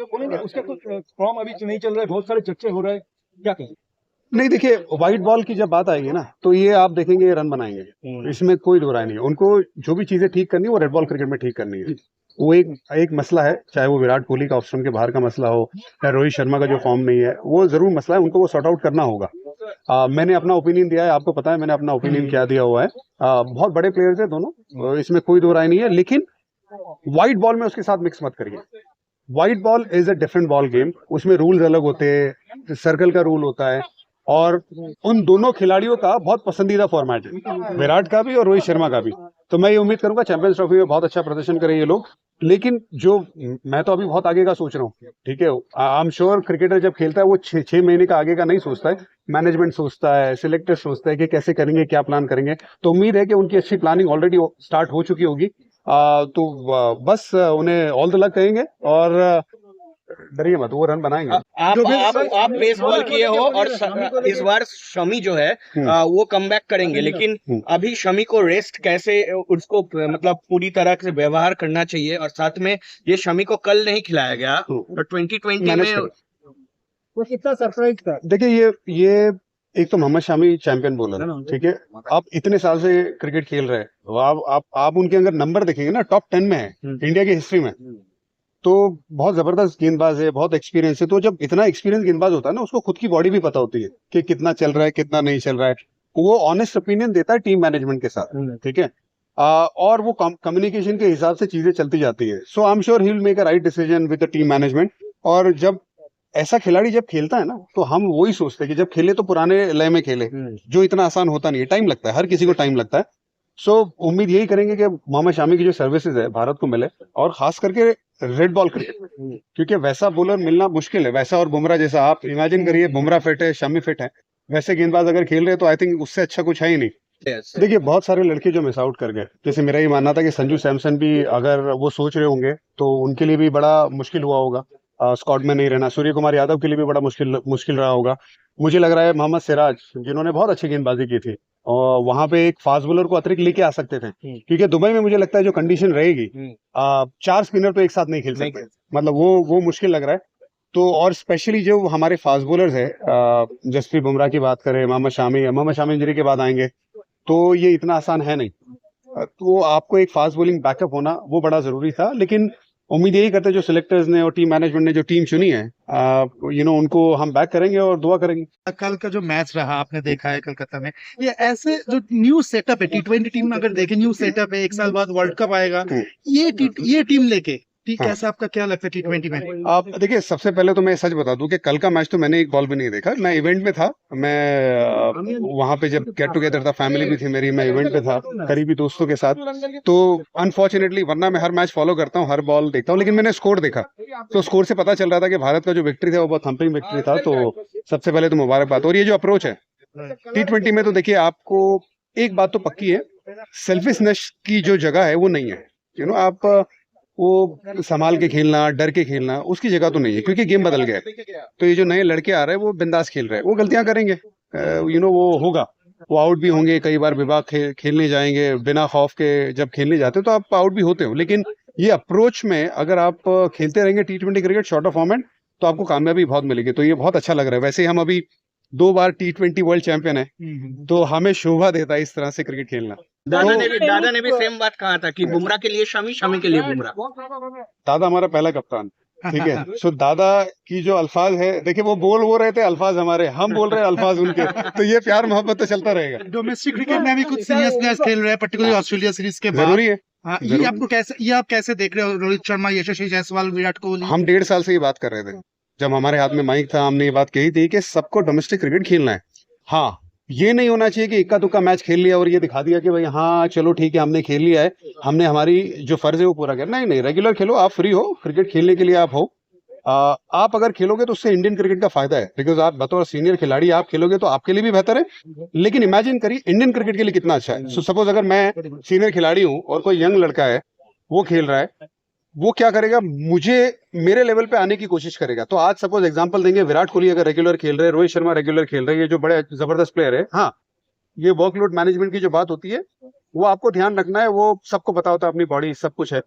बोलेंगे उसका कुछ फॉर्म अभी नहीं चल रहा है, बहुत सारे चर्चे हो रहे हैं, क्या कहें? नहीं देखिए, व्हाइट बॉल की जब बात आएगी ना तो ये आप देखेंगे ये रन बनाएंगे, इसमें कोई दो राय नहीं है। उनको जो भी चीजें ठीक करनी है वो रेड बॉल क्रिकेट में ठीक करनी है। वो एक एक मसला है, चाहे वो विराट कोहली का ऑप्शन के बाहर का मसला हो या रोहित शर्मा का जो फॉर्म नहीं है, वो जरूर मसला है, उनको वो सॉर्ट आउट करना होगा। मैंने अपना ओपिनियन दिया है, आपको पता है मैंने अपना ओपिनियन क्या दिया हुआ है। बहुत बड़े प्लेयर्स है दोनों, इसमें कोई दो राय नहीं है, लेकिन व्हाइट बॉल में उसके साथ मिक्स मत करिए। White ball is a different ball game, उसमें रूल्स अलग होते हैं, सर्कल का रूल होता है, और उन दोनों खिलाड़ियों का बहुत पसंदीदा फॉर्मेट है, विराट का भी और रोहित शर्मा का भी। तो मैं ये उम्मीद करूंगा चैंपियंस ट्रॉफी में बहुत अच्छा प्रदर्शन करें ये लोग। लेकिन जो मैं तो अभी बहुत आगे का सोच रहा हूँ, ठीक है, आई एम श्योर क्रिकेटर जब खेलता है वो 6 महीने का आगे का नहीं सोचता है, मैनेजमेंट सोचता है, सिलेक्टर सोचता है कि कैसे करेंगे, क्या प्लान करेंगे। तो उम्मीद है कि उनकी अच्छी प्लानिंग ऑलरेडी स्टार्ट हो चुकी होगी। बस उन्हें ऑल द लक कहेंगे, और डरिए मत, वो रन बनाएंगे। आप पेस बॉल किए हो और इस बार शमी जो है वो कमबैक करेंगे, लेकिन अभी शमी को रेस्ट कैसे, उसको मतलब पूरी तरह से व्यवहार करना चाहिए, और साथ में ये शमी को कल नहीं खिलाया गया तो 2020 में वो कितना सरप्राइज था। देखिए ये एक तो मोहम्मद शामी चैंपियन बॉलर, ठीक है, आप इतने साल से क्रिकेट खेल रहे हैं, तो आप उनके अगर नंबर देखेंगे ना, टॉप 10 में है इंडिया की हिस्ट्री में। तो बहुत जबरदस्त गेंदबाज है, बहुत एक्सपीरियंस है। तो जब इतना एक्सपीरियंस गेंदबाज होता है ना, उसको खुद की बॉडी भी पता होती है कि कितना चल रहा है कितना नहीं चल रहा है। वो ऑनेस्ट ओपिनियन देता है टीम मैनेजमेंट के साथ, ठीक है, और वो कम्युनिकेशन के हिसाब से चीजें चलती जाती है। So I am sure he will make a right decision with the team management. और जब ऐसा खिलाड़ी जब खेलता है ना, तो हम वही सोचते हैं कि जब खेले तो पुराने लय में खेले, जो इतना आसान होता नहीं है, टाइम लगता है, हर किसी को टाइम लगता है। सो उम्मीद यही करेंगे कि मोहम्मद शामी की जो सर्विसेज है भारत को मिले, और खास करके रेड बॉल क्रिकेट, क्योंकि वैसा बॉलर मिलना मुश्किल है, वैसा। और बुमराह जैसा, आप इमेजिन करिए, बुमराह फिट है, शमी फिट है, वैसे गेंदबाज अगर खेल रहे हैं तो आई थिंक उससे अच्छा कुछ है ही नहीं। देखिए बहुत सारे लड़के जो मिस आउट कर गए, जैसे मेरा ये मानना था कि संजू सैमसन भी अगर वो सोच रहे होंगे तो उनके लिए भी बड़ा मुश्किल हुआ होगा स्क्वाड में नहीं रहना। सूर्य कुमार यादव के लिए भी बड़ा मुश्किल रहा होगा। मुझे लग रहा है मोहम्मद सिराज, जिन्होंने बहुत अच्छी गेंदबाजी की थी, और वहां पे एक फास्ट बॉलर को अतिरिक्त लेके आ सकते थे, क्योंकि दुबई में मुझे लगता है जो कंडीशन रहेगी, 4 स्पिनर तो एक साथ नहीं खेल सकते, मतलब वो मुश्किल लग रहा है। तो और स्पेशली जो हमारे फास्ट बॉलर्स है, जसप्रीत बुमराह की बात करें, मोहम्मद शामी इंजरी के बाद आएंगे, तो ये इतना आसान है नहीं। तो आपको एक फास्ट बॉलिंग बैकअप होना वो बड़ा जरूरी था। लेकिन उम्मीद यही करते हैं जो सिलेक्टर्स ने और टीम मैनेजमेंट ने जो टीम चुनी है, उनको हम बैक करेंगे और दुआ करेंगे। कल का जो मैच रहा आपने देखा है कोलकाता में, ये ऐसे जो न्यू सेटअप है T20 टीम में, अगर देखें न्यू सेटअप है, 1 साल बाद वर्ल्ड कप आएगा, ये टीम लेके ठीक, कैसा आपका क्या लगता है T20 में? आप देखिए, सबसे पहले तो मैं सच बता दूं कि कल का मैच तो मैंने एक बॉल भी नहीं देखा। मैं इवेंट में था, मैं वहां पे जब गेट टुगेदर था, फैमिली भी थी मेरी, मैं इवेंट पे था करीबी दोस्तों के साथ। तो अनफॉर्चुनेटली, वरना मैं हर मैच फॉलो करता हूँ, हर बॉल देखता हूँ, लेकिन मैंने स्कोर देखा, तो स्कोर से पता चल रहा था कि भारत का जो विक्ट्री था वो बहुत थम्पिंग विक्ट्री था। तो सबसे पहले तो मुबारकबाद। और ये जो अप्रोच है T20 में, तो देखिए आपको एक बात तो पक्की है, सेल्फिशनेस की जो जगह है वो नहीं है। आप वो संभाल के खेलना, डर के खेलना, उसकी जगह तो नहीं है, क्योंकि गेम बदल गया है। तो ये जो नए लड़के आ रहे हैं वो बिंदास खेल रहे हैं, वो गलतियां करेंगे, वो होगा, वो आउट भी होंगे कई बार। विभाग खेलने जाएंगे बिना खौफ के, जब खेलने जाते हो तो आप आउट भी होते हो, लेकिन ये अप्रोच में अगर आप खेलते रहेंगे T20 cricket short of format, तो आपको कामयाबी बहुत मिलेगी। तो ये बहुत अच्छा लग रहा है। वैसे हम अभी 2 बार T20 वर्ल्ड चैंपियन है, तो हमें शोभा देता है इस तरह से क्रिकेट खेलना। दादा ने भी सेम बात कहा था कि बुमराह के लिए शमी, शमी के लिए बुमराह। दादा हमारा पहला कप्तान, ठीक है। सो दादा की जो अल्फाज है, देखिए वो बोल रहे थे अल्फाज हमारे, हम बोल रहे हैं अल्फाज उनके, तो ये प्यार मोहब्बत तो चलता रहेगा। डोमेस्टिक क्रिकेट में भी कुछ सीरियसनेस खेल रहे हैं, पर्टिकुलरली ऑस्ट्रेलिया सीरीज के बाद। जरूरी है। हाँ, ये आप कैसे देख रहे हो? रोहित शर्मा, यशस्वी जायसवाल, विराट कोहली। हम 1.5 साल से ये बात कर रहे थे, जब हमारे हाथ में माइक था, हमने ये बात कही थी कि सबको डोमेस्टिक क्रिकेट खेलना है। हाँ, ये नहीं होना चाहिए कि इक्का दुक्का मैच खेल लिया और ये दिखा दिया कि भाई हाँ चलो ठीक है हमने खेल लिया है, हमने हमारी जो फर्ज है वो पूरा किया। नहीं, रेगुलर खेलो, आप फ्री हो, क्रिकेट खेलने के लिए आप हो। आप अगर खेलोगे तो उससे इंडियन क्रिकेट का फायदा है, बिकॉज आप बतौर सीनियर खिलाड़ी आप खेलोगे तो आपके लिए भी बेहतर है। लेकिन इमेजिन करिए इंडियन क्रिकेट के लिए कितना अच्छा है। सो सपोज अगर मैं सीनियर खिलाड़ी हूँ और कोई यंग लड़का है, वो खेल रहा है, वो क्या करेगा, मेरे लेवल पे आने की कोशिश करेगा। तो आज सपोज एग्जांपल देंगे, विराट कोहली अगर रेगुलर खेल रहे हैं, रोहित शर्मा रेगुलर खेल रहे हैं, ये जो बड़े जबरदस्त प्लेयर है, हाँ, ये वर्कलोड मैनेजमेंट की जो बात होती है वो आपको ध्यान रखना है। वो सबको पता होता है अपनी बॉडी, सब कुछ है,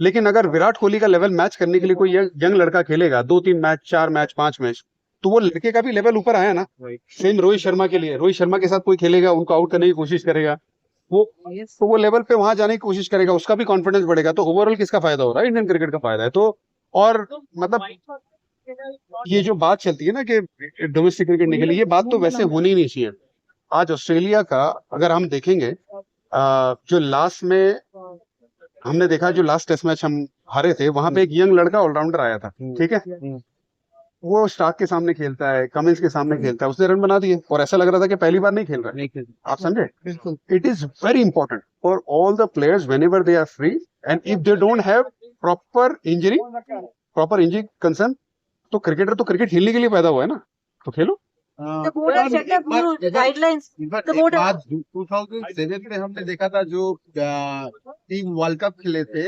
लेकिन अगर विराट कोहली का लेवल मैच करने के लिए कोई यंग लड़का खेलेगा 2-3 मैच, 4 मैच, 5 मैच, तो वो लड़के का भी लेवल ऊपर आया ना। सेम रोहित शर्मा के लिए, रोहित शर्मा के साथ कोई खेलेगा, उनको आउट करने की कोशिश करेगा, वो लेवल पे वहां जाने की कोशिश करेगा, उसका भी कॉन्फिडेंस बढ़ेगा। तो ओवरऑल किसका फायदा हो रहा है? इंडियन क्रिकेट का फायदा है। तो और मतलब ये जो बात चलती है ना कि डोमेस्टिक क्रिकेट निकली, ये बात तो वैसे होनी ही नहीं चाहिए। आज ऑस्ट्रेलिया का अगर हम देखेंगे, जो लास्ट में हमने देखा, जो लास्ट टेस्ट मैच हम हारे थे, वहां पे एक यंग लड़का ऑलराउंडर आया था, ठीक है, वो स्टार्क के सामने खेलता है, कमिंस के सामने खेलता है, उसने रन बना दिए और ऐसा लग रहा था कि पहली बार नहीं खेल रहा है। आप समझे? It is very important for all the players whenever they are free and if they don't have proper injury concern, तो क्रिकेटर तो क्रिकेट खेलने के लिए पैदा हुआ है ना, तो खेलो। The board has set up new guidelines. The board has 2007 में हमने देखा था जो टीम वर्ल्ड कप खेले थे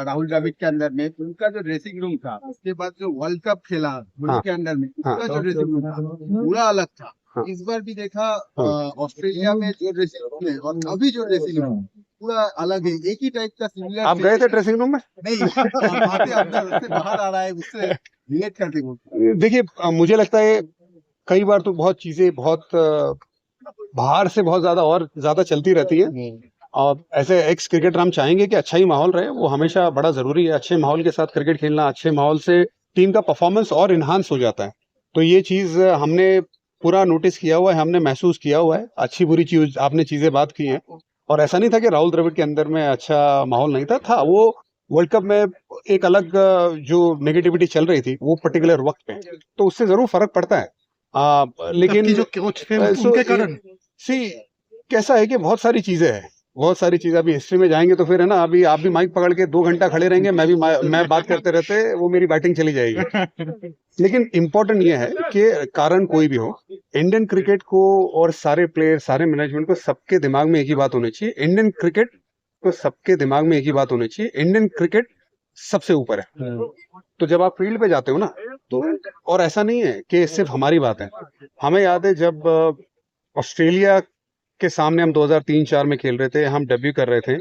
राहुल द्रविड़ के अंदर में, उनका जो ड्रेसिंग रूम था, उसके बाद जो वर्ल्ड कप खेला धोनी के अंदर में, उसका जो ड्रेसिंग रूम था पूरा अलग था। इस बार भी देखा ऑस्ट्रेलिया में जो ड्रेसिंग रूम है और अभी जो ड्रेसिंग रूम पूरा अलग है, एक ही टाइप का सिमिलर। आप गए थे ड्रेसिंग रूम में? नहीं, बातें अंदर उससे बाहर आ रहा है, उससे रिलेट करते बोलते। देखिए, मुझे लगता है कई बार तो बहुत चीजें बहुत बाहर से बहुत ज्यादा चलती रहती है, और ऐसे एक्स क्रिकेटर हम चाहेंगे कि अच्छा ही माहौल रहे, वो हमेशा बड़ा जरूरी है। अच्छे माहौल के साथ क्रिकेट खेलना, अच्छे माहौल से टीम का परफॉर्मेंस और इन्हांस हो जाता है। तो ये चीज हमने पूरा नोटिस किया हुआ है, हमने महसूस किया हुआ है। अच्छी बुरी चीज आपने चीजें बात की हैं, और ऐसा नहीं था कि राहुल द्रविड़ के अंदर में अच्छा माहौल नहीं था वो वर्ल्ड कप में एक अलग जो नेगेटिविटी चल रही थी वो पर्टिकुलर वक्त पे, तो उससे जरूर फर्क पड़ता है। लेकिन जो कोच थे उनके कारण कैसा है कि बहुत सारी चीजें अभी हिस्ट्री में जाएंगे तो फिर है ना, अभी आप भी माइक पकड़ के 2 घंटा खड़े रहेंगे, मैं बात करते रहते, वो मेरी बैटिंग चली जाएगी। लेकिन इम्पोर्टेंट ये है कि कारण कोई भी हो, इंडियन क्रिकेट को और सारे प्लेयर, सारे मैनेजमेंट को सबके दिमाग में एक ही बात होनी चाहिए, इंडियन क्रिकेट को सबके दिमाग में एक ही बात होनी चाहिए, इंडियन क्रिकेट सबसे ऊपर है। तो जब आप फील्ड पे जाते हो ना, तो और ऐसा नहीं है कि सिर्फ हमारी बात है। हमें याद है जब ऑस्ट्रेलिया के सामने हम 2003-4 में खेल रहे थे, हम डेब्यू कर रहे थे,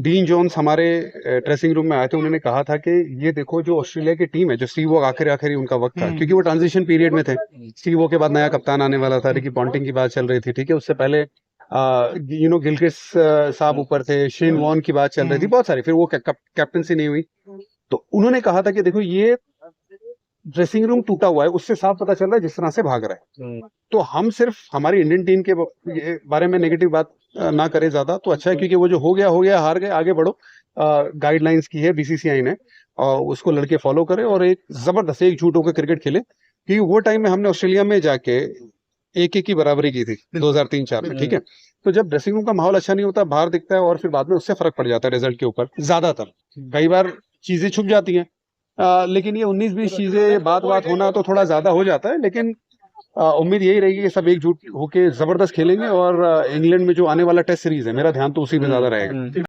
डीन जोन्स हमारे ड्रेसिंग रूम में आए थे, उन्होंने कहा था कि ये देखो जो ऑस्ट्रेलिया की टीम है, जो स्टीव वॉक आखिरी उनका वक्त था, क्योंकि वो ट्रांजिशन पीरियड में थे। स्टीव वॉक के बाद नया कप्तान आने वाला था, रिकी पॉन्टिंग की बात चल रही थी, ठीक है, उससे पहले गिलक्रिस्ट साहब ऊपर थे, शेन वॉर्न की बात चल रही थी, बहुत सारी, फिर वो कैप्टनसी नहीं हुई। तो उन्होंने कहा था कि देखो ये ड्रेसिंग रूम टूटा हुआ है, उससे साफ पता चल रहा है जिस तरह से भाग रहा है। तो हम सिर्फ हमारी इंडियन टीम के बारे में नेगेटिव बात ना करें ज्यादा, तो अच्छा है, क्योंकि वो जो हो गया हार गए, आगे बढ़ो। गाइडलाइंस की है बीसीसीआई ने, और उसको लड़के फॉलो करें और एक जबरदस्त एकजुट होकर क्रिकेट खेले, क्योंकि वो टाइम में हमने ऑस्ट्रेलिया में जाके 1-1 की बराबरी की थी 2003-4 में, ठीक है। तो जब ड्रेसिंग रूम का माहौल अच्छा नहीं होता, बाहर दिखता है और फिर बाद में उससे फर्क पड़ जाता है रिजल्ट के ऊपर। ज्यादातर कई बार चीजें छुप जाती हैं, लेकिन ये 19-20 चीजें बात होना तो थोड़ा ज्यादा हो जाता है। लेकिन उम्मीद यही रहेगी कि सब एकजुट होके जबरदस्त खेलेंगे, और इंग्लैंड में जो आने वाला टेस्ट सीरीज है, मेरा ध्यान तो उसी पे ज्यादा रहेगा।